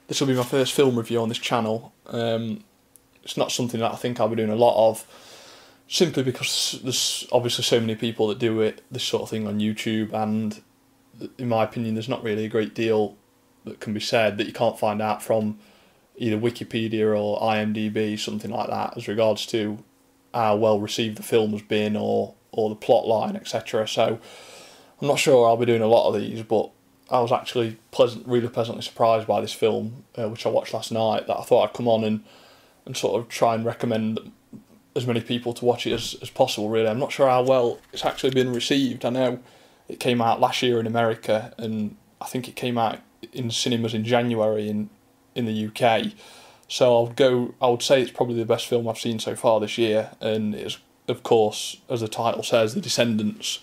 This will be my first film review on this channel. It's not something that I think I'll be doing a lot of, simply because there's obviously so many people that do this sort of thing on YouTube, and in my opinion there's not really a great deal that can be said that you can't find out from either Wikipedia or IMDb, something like that, as regards to how well received the film has been or the plot line, etc. So I'm not sure I'll be doing a lot of these, but I was actually really pleasantly surprised by this film, which I watched last night, that I thought I'd come on and sort of try and recommend as many people to watch it as possible, really. I'm not sure how well it's actually been received. I know it came out last year in America, and I think it came out in cinemas in January in the UK. So I would say it's probably the best film I've seen so far this year, and it's, of course, as the title says, The Descendants,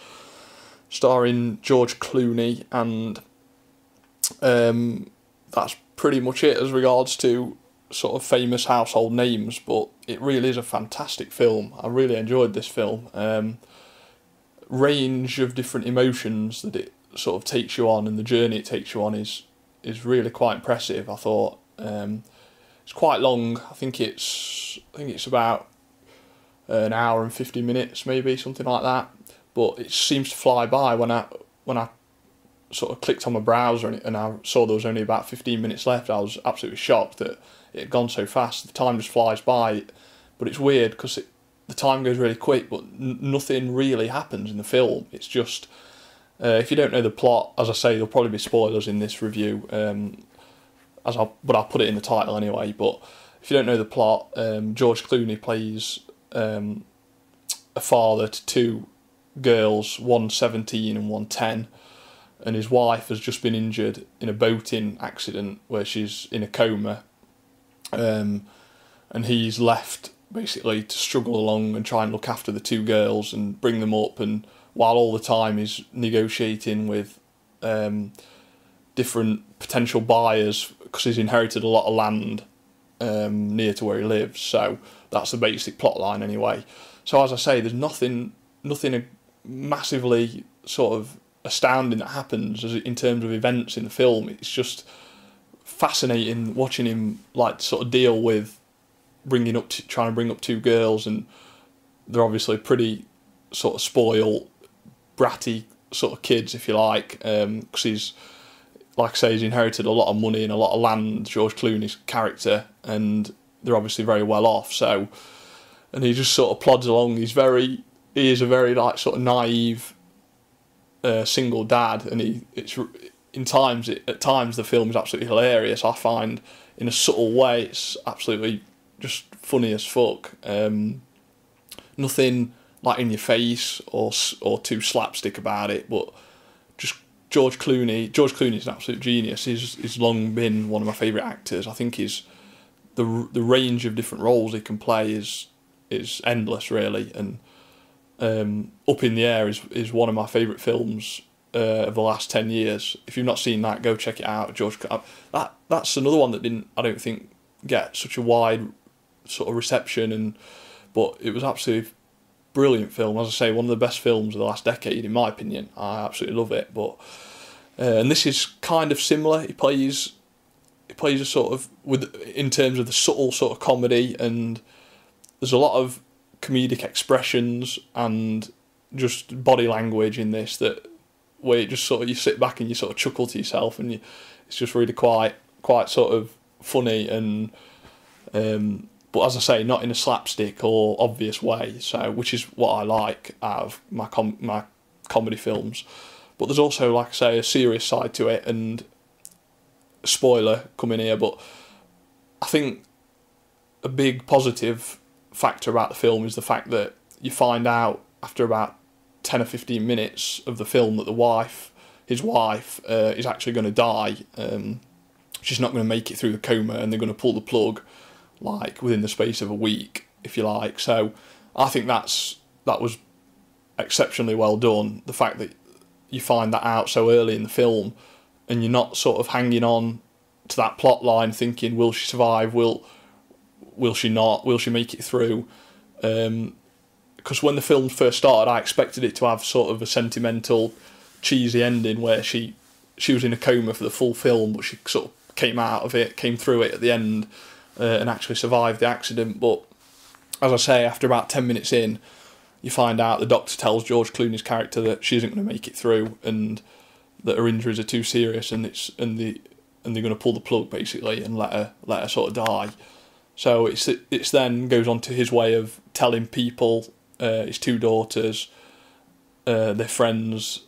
starring George Clooney, and that's pretty much it as regards to sort of famous household names, but it really is a fantastic film. I really enjoyed this film. Range of different emotions that it sort of takes you on, and the journey it takes you on is really quite impressive. I thought it's quite long. I think it's about an hour and 50 minutes, maybe something like that. But it seems to fly by. When I sort of clicked on my browser and I saw there was only about 15 minutes left, I was absolutely shocked that it had gone so fast. The time just flies by. But it's weird because the time goes really quick, but nothing really happens in the film. It's just, if you don't know the plot, as I say, there'll probably be spoilers in this review, but I'll put it in the title anyway. But if you don't know the plot, George Clooney plays a father to two girls, one 17 and one 10, and his wife has just been injured in a boating accident where she's in a coma, and he's left basically to struggle along and try and look after the two girls and bring them up, and while all the time he's negotiating with different potential buyers, because he's inherited a lot of land near to where he lives. So that's the basic plot line anyway. So as I say, there's nothing massively sort of astounding that happens in terms of events in the film. It's just fascinating watching him like sort of deal with trying to bring up two girls, and they're obviously pretty sort of spoiled, bratty sort of kids, if you like, because he's, like I say, he's inherited a lot of money and a lot of land, George Clooney's character, and they're obviously very well off. So, and he just sort of plods along. He is a very like sort of naive single dad, and at times the film is absolutely hilarious. I find in a subtle way it's absolutely just funny as fuck. Nothing like in your face or too slapstick about it, but just George Clooney. George Clooney's an absolute genius. He's long been one of my favourite actors. I think the range of different roles he can play is endless, really. And Up in the Air is one of my favourite films of the last 10 years. If you've not seen that, go check it out. That's another one that I don't think get such a wide sort of reception, but it was absolutely brilliant film. As I say, one of the best films of the last decade, in my opinion. I absolutely love it. But and this is kind of similar. He plays a sort of in terms of the subtle sort of comedy, and there's a lot of comedic expressions and just body language in this where it just sort of, you sit back and you sort of chuckle to yourself, and it's just really quite sort of funny, and but as I say, not in a slapstick or obvious way, so which is what I like out of my comedy films. But there's also, like I say, a serious side to it, and spoiler coming here, but I think a big positive factor about the film is the fact that you find out after about 10 or 15 minutes of the film that his wife is actually going to die. She's not going to make it through the coma, and they're going to pull the plug like within the space of a week, if you like. So I think that was exceptionally well done. The fact that you find that out so early in the film, and you're not sort of hanging on to that plot line thinking, will she survive, will she not, will she make it through, because when the film first started I expected it to have sort of a sentimental cheesy ending where she was in a coma for the full film, but she sort of came out of it, came through it at the end, and actually survived the accident. But as I say, after about 10 minutes in, you find out the doctor tells George Clooney's character that she isn't going to make it through, and that her injuries are too serious, and they're going to pull the plug basically and let her sort of die. So it's then goes on to his way of telling people, his two daughters, their friends,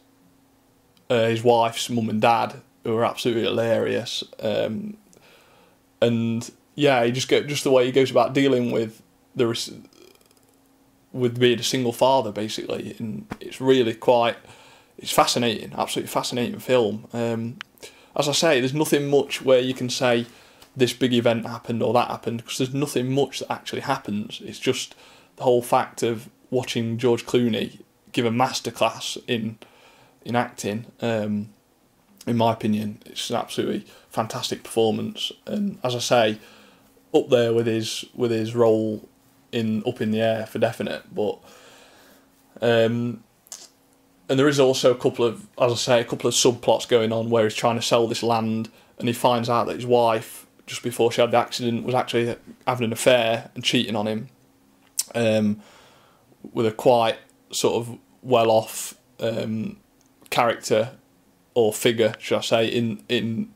his wife's mum and dad, who are absolutely hilarious, and yeah, just the way he goes about dealing with being a single father basically, and it's really it's fascinating, absolutely fascinating film. As I say, there's nothing much where you can say this big event happened or that happened, because there's nothing much that actually happens. It's just the whole fact of watching George Clooney give a masterclass in acting. In my opinion, it's an absolutely fantastic performance, and as I say, up there with his role in Up in the Air for definite. But and there is also a couple of subplots going on where he's trying to sell this land, and he finds out that his wife, just before she had the accident, was actually having an affair and cheating on him, with a quite sort of well-off character or figure, should I say, in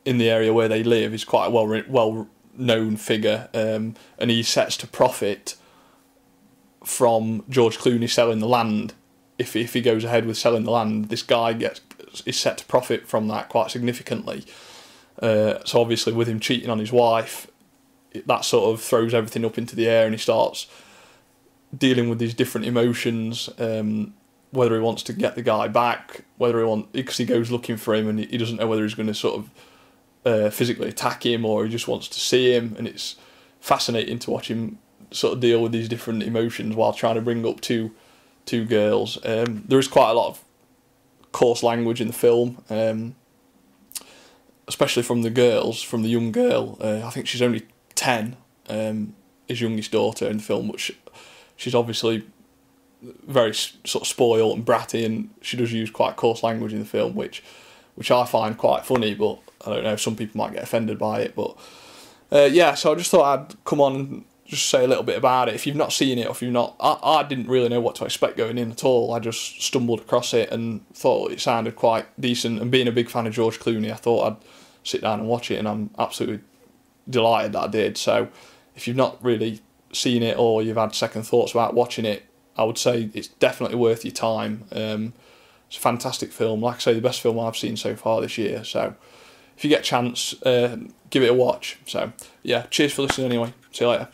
the area where they live. He's quite a well-known figure, and he sets to profit from George Clooney selling the land. If he goes ahead with selling the land, this guy is set to profit from that quite significantly. So obviously, with him cheating on his wife, that sort of throws everything up into the air, and he starts dealing with these different emotions. Whether he wants to get the guy back, because he goes looking for him, and he doesn't know whether he's going to sort of physically attack him, or he just wants to see him. And it's fascinating to watch him sort of deal with these different emotions while trying to bring up two girls. There is quite a lot of coarse language in the film, especially from the young girl. I think she's only 10, his youngest daughter in the film, which she's obviously very sort of spoiled and bratty, and she does use quite coarse language in the film, which I find quite funny, but I don't know, some people might get offended by it. But yeah, so I just thought I'd come on and just say a little bit about it. If you've not seen it, or if you've not, I didn't really know what to expect going in at all. I just stumbled across it and thought it sounded quite decent, and being a big fan of George Clooney, I thought I'd sit down and watch it, and I'm absolutely delighted that I did. So if you've not really seen it, or you've had second thoughts about watching it, I would say it's definitely worth your time. It's a fantastic film. Like I say, the best film I've seen so far this year. So if you get a chance, give it a watch. So yeah, cheers for listening anyway. See you later.